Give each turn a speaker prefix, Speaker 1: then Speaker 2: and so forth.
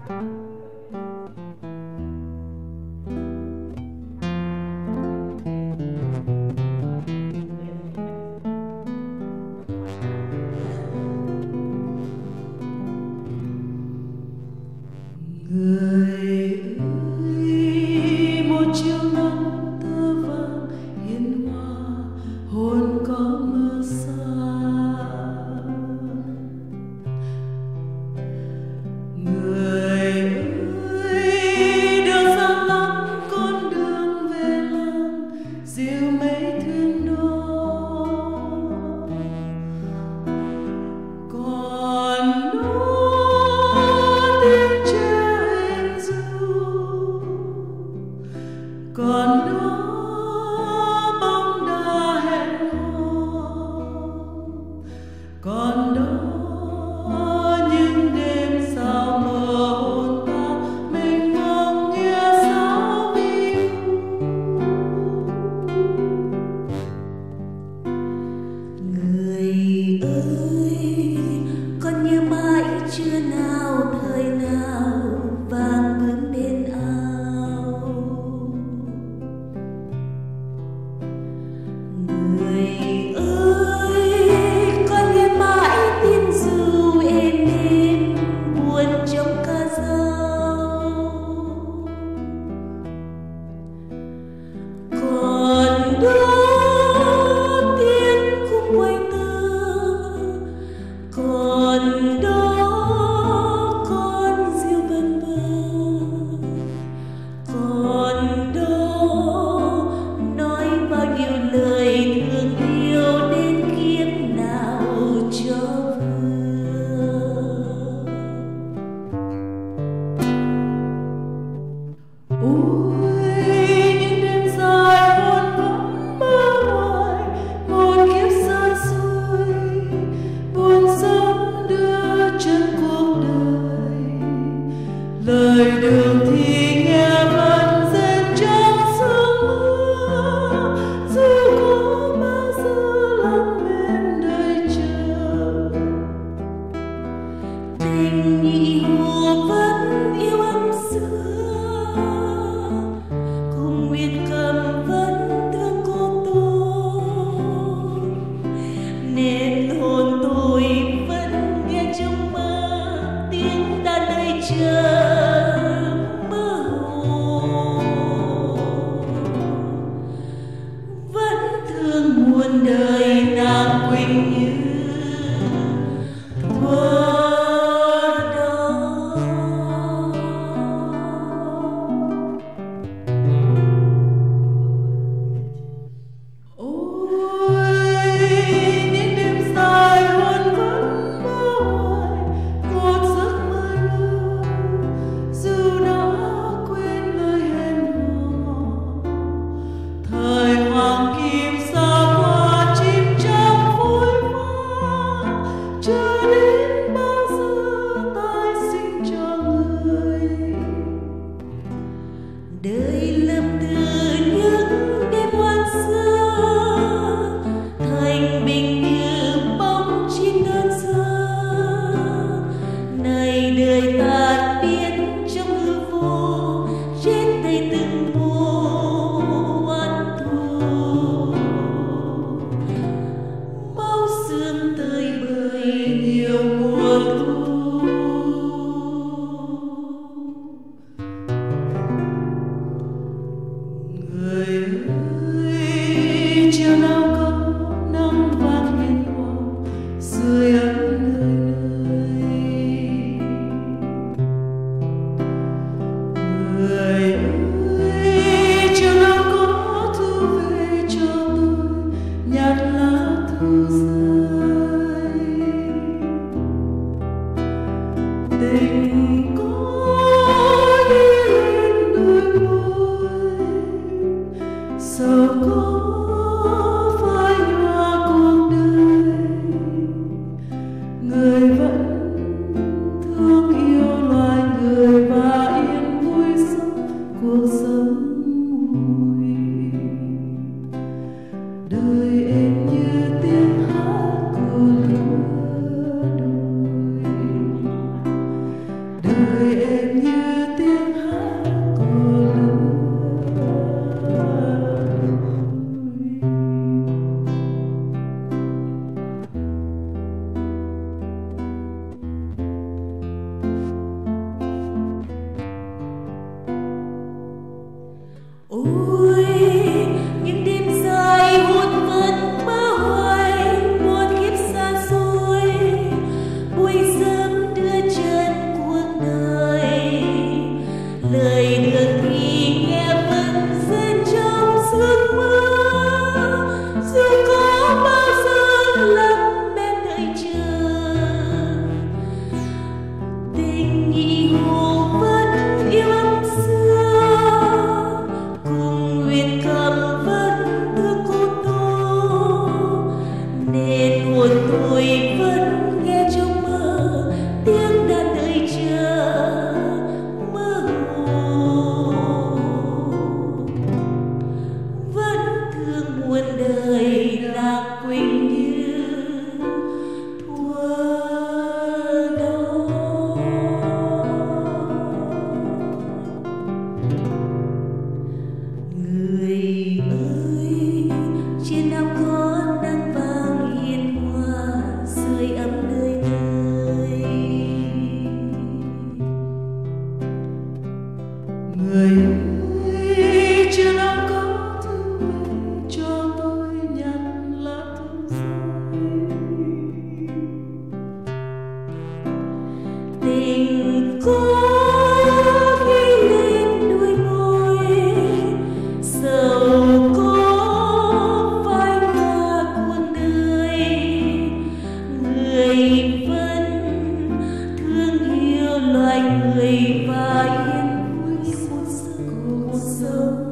Speaker 1: Người ơi, một chiều nắng tơ vàng hiền hòa, hồn có mơ xa. Người ơi, đưa sáng lắm con đường về làng, dìu mấy thuyền đò. Còn đó tiếng tre êm ru, còn đó bóng đá hẹn hò, còn đó những đêm sao mơ hồn ta mênh mông nghe sao vi
Speaker 2: Người ơi, con nhớ mãi chưa nào thời nào vàng bướm bên ao. Người ơi, con nhớ mãi tiếng ru êm êm buồn trong ca dao. Còn đó tiếng khúc quay tơ, còn đó con diều vần vơ, còn đó nói bao nhiêu lời thương yêu đến kiếp nào cho vừa.
Speaker 1: ôi những đêm dài hồn vẫn mơ hoài, một kiếp xa xôi buồn sống đưa chân cuộc đời. Lời đường thì nghe vẫn rền trong sương mưa, dù có bao giờ lặng bên đời chờ.
Speaker 2: Tình nhị hồ vẫn yêu ấm xưa, cùng nguyệt cầm vẫn thương cô tôi, nên hồn tôi vẫn nghe trong mơ tiếng ta nơi chờ mơ hồ. Vẫn thương muôn đời nàng Quỳnh Như thuở đó.
Speaker 1: Ôi những đêm dài hồn vẫn mơ hoài, một giấc mơ lưu dù đã quên lời hẹn hò. Thời hoàng kim xa qua chim trong phôi pha, chờ đến bao giờ tái sinh cho người.
Speaker 2: Đời lâm từ những đêm hoang xưa, thành bình như bóng chim đơn sơ. Này đời tàn biến trong hư vô, trên tay từng mùa oan thù. Máu xương tơi bời
Speaker 1: Nhiều mùa thu. Người ơi, chiều nào có nắng vàng hiền hòa, sưởi ấm nơi nơi. Người ơi, chiều nào có thu về cho tôi nhạt lá thu rơi. Tình có đi lên đôi môi, sầu có phai nhòa cuộc đời. Người vẫn thương yêu loài người và yên vui sống người em như tiếng hát của
Speaker 2: ôi những đêm dài hôn vẫn mơ hoài muôn kiếp xa xôi buổi sớm đưa chân cuộc đời lời được thì nghe vẫn dần trong giấc mơ dù có bao giờ lắm em đợi chờ tình nhị hồ vẫn yêu ấm xưa cùng nguyện cầm vẫn thương cô tô nên hồn tôi vẫn nghe trong mơ tiếng đàn đợi chờ mơ hồ vẫn thương muôn đời lạc quỳnh như thuở đó. Người ơi, trên nào có nắng vàng hiền hòa sưởi ấm nơi nơi.
Speaker 1: người ơi, chưa nào có thư về cho tôi nhặt lá thư rơi.
Speaker 2: Tình có ghi lên đôi môi sầu có phai nhòa cuộc đời người vẫn thương yêu loài người và yên vui cuộc sống